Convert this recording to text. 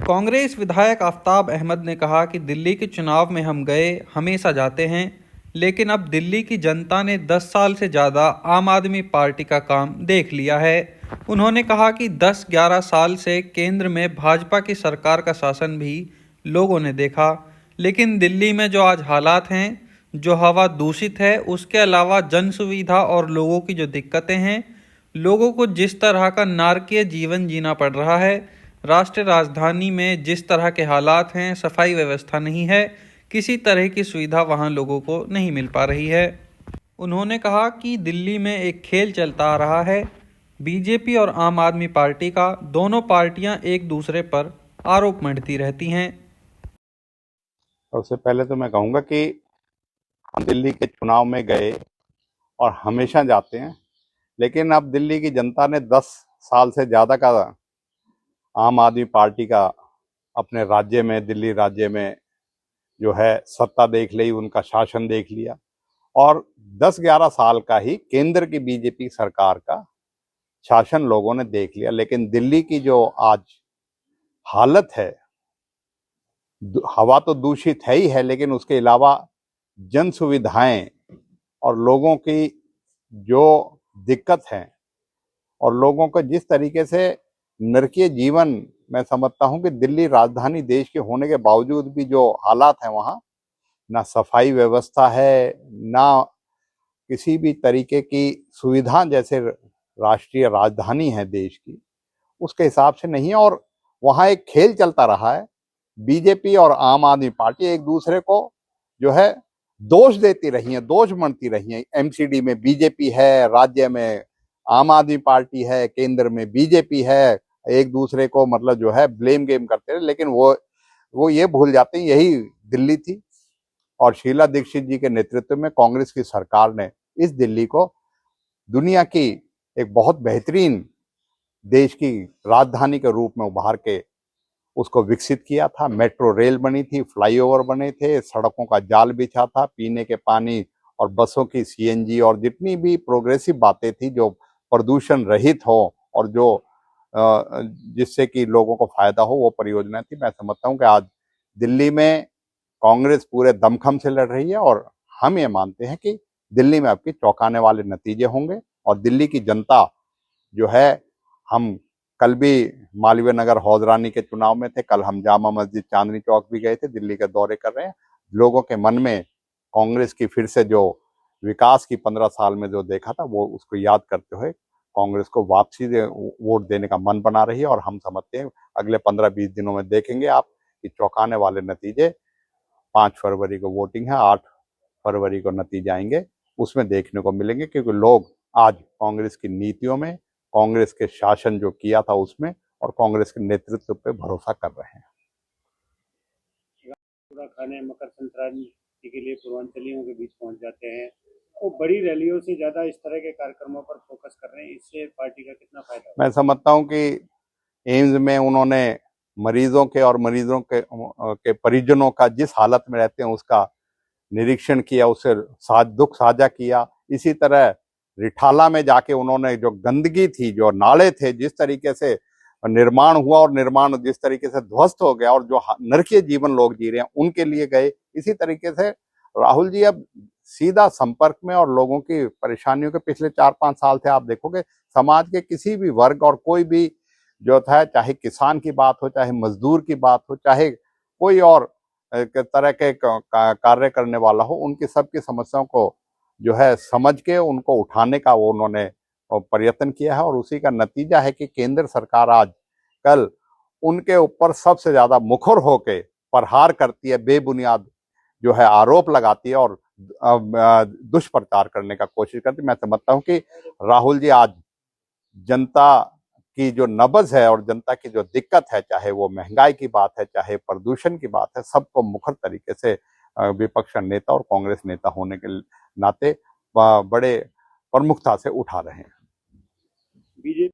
कांग्रेस विधायक आफताब अहमद ने कहा कि दिल्ली के चुनाव में हम गए, हमेशा जाते हैं, लेकिन अब दिल्ली की जनता ने 10 साल से ज़्यादा आम आदमी पार्टी का काम देख लिया है। उन्होंने कहा कि 10-11 साल से केंद्र में भाजपा की सरकार का शासन भी लोगों ने देखा, लेकिन दिल्ली में जो आज हालात हैं, जो हवा दूषित है, उसके अलावा जन सुविधा और लोगों की जो दिक्कतें हैं, लोगों को जिस तरह का नारकीय जीवन जीना पड़ रहा है, राष्ट्रीय राजधानी में जिस तरह के हालात हैं, सफाई व्यवस्था नहीं है, किसी तरह की सुविधा वहां लोगों को नहीं मिल पा रही है। उन्होंने कहा कि दिल्ली में एक खेल चलता आ रहा है, बीजेपी और आम आदमी पार्टी का। दोनों पार्टियां एक दूसरे पर आरोप मढ़ती रहती हैं। सबसे पहले तो मैं कहूँगा कि हम दिल्ली के चुनाव में गए और हमेशा जाते हैं, लेकिन अब दिल्ली की जनता ने 10 साल से ज़्यादा का आम आदमी पार्टी का अपने राज्य में, दिल्ली राज्य में जो है सत्ता देख ली, उनका शासन देख लिया और 10-11 साल का ही केंद्र की बीजेपी सरकार का शासन लोगों ने देख लिया। लेकिन दिल्ली की जो आज हालत है, हवा तो दूषित है ही है, लेकिन उसके अलावा जन सुविधाएं और लोगों की जो दिक्कत है और लोगों को जिस तरीके से नरकीय जीवन, मैं समझता हूं कि दिल्ली राजधानी देश के होने के बावजूद भी जो हालात हैं वहाँ, ना सफाई व्यवस्था है, ना किसी भी तरीके की सुविधा, जैसे राष्ट्रीय राजधानी है देश की उसके हिसाब से नहीं है। और वहाँ एक खेल चलता रहा है, बीजेपी और आम आदमी पार्टी एक दूसरे को जो है दोष देती रही है, दोष मढ़ती रही है। एमसीडी में बीजेपी है, राज्य में आम आदमी पार्टी है, केंद्र में बीजेपी है, एक दूसरे को मतलब जो है ब्लेम गेम करते रहे। लेकिन वो ये भूल जाते हैं यही दिल्ली थी और शीला दीक्षित जी के नेतृत्व में कांग्रेस की सरकार ने इस दिल्ली को दुनिया की एक बहुत बेहतरीन देश की राजधानी के रूप में उभार के उसको विकसित किया था। मेट्रो रेल बनी थी, फ्लाईओवर बने थे, सड़कों का जाल बिछा था, पीने के पानी और बसों की सीएनजी और जितनी भी प्रोग्रेसिव बातें थी जो प्रदूषण रहित हो और जो जिससे कि लोगों को फायदा हो, वो परियोजना थी। मैं समझता हूं कि आज दिल्ली में कांग्रेस पूरे दमखम से लड़ रही है और हम ये मानते हैं कि दिल्ली में आपके चौंकाने वाले नतीजे होंगे और दिल्ली की जनता जो है, हम कल भी मालवीय नगर हौदरानी के चुनाव में थे, कल हम जामा मस्जिद चांदनी चौक भी गए थे, दिल्ली के दौरे कर रहे हैं। लोगों के मन में कांग्रेस की फिर से जो विकास की 15 साल में जो देखा था, वो उसको याद करते हुए कांग्रेस को वापसी वोट देने का मन बना रही है। और हम समझते हैं अगले 15-20 दिनों में देखेंगे आप कि चौंकाने वाले नतीजे, 5 फरवरी को वोटिंग है, 8 फरवरी को नतीजे आएंगे, उसमें देखने को मिलेंगे। क्योंकि लोग आज कांग्रेस की नीतियों में, कांग्रेस के शासन जो किया था उसमें और कांग्रेस के नेतृत्व पे भरोसा कर रहे हैं। पूरा खाने मकर संक्रांति के लिए पूर्वांचलियों के बीच पहुंच जाते हैं, वो बड़ी रैलियों से ज्यादा इस तरह के कार्यक्रमों पर फोकस कर रहे हैं, इससे पार्टी का कितना फायदा होगा? मैं समझता हूं कि एम्स में उन्होंने मरीजों के और मरीजों के परिजनों का जिस हालत में रहते हैं उसका निरीक्षण किया, उससे दुख साझा किया। इसी तरह रिठाला में जाके उन्होंने जो गंदगी थी, जो नाले थे, जिस तरीके से निर्माण हुआ और निर्माण जिस तरीके से ध्वस्त हो गया और जो नरकीय जीवन लोग जी रहे हैं उनके लिए गए। इसी तरीके से राहुल जी अब सीधा संपर्क में और लोगों की परेशानियों के पिछले 4-5 साल से आप देखोगे समाज के किसी भी वर्ग और कोई भी जो था, चाहे किसान की बात हो, चाहे मजदूर की बात हो, चाहे कोई और तरह के कार्य करने वाला हो, उनकी सबकी समस्याओं को जो है समझ के उनको उठाने का वो उन्होंने प्रयत्न किया है। और उसी का नतीजा है कि केंद्र सरकार आज कल उनके ऊपर सबसे ज्यादा मुखर होके प्रहार करती है, बेबुनियाद जो है आरोप लगाती है और दुष्प्रचार करने का कोशिश करती है। मैं समझता हूं कि राहुल जी आज जनता की जो नब्ज है और जनता की जो दिक्कत है, चाहे वो महंगाई की बात है, चाहे प्रदूषण की बात है, सबको मुखर तरीके से विपक्ष नेता और कांग्रेस नेता होने के नाते बड़े प्रमुखता से उठा रहे हैं। बीजेपी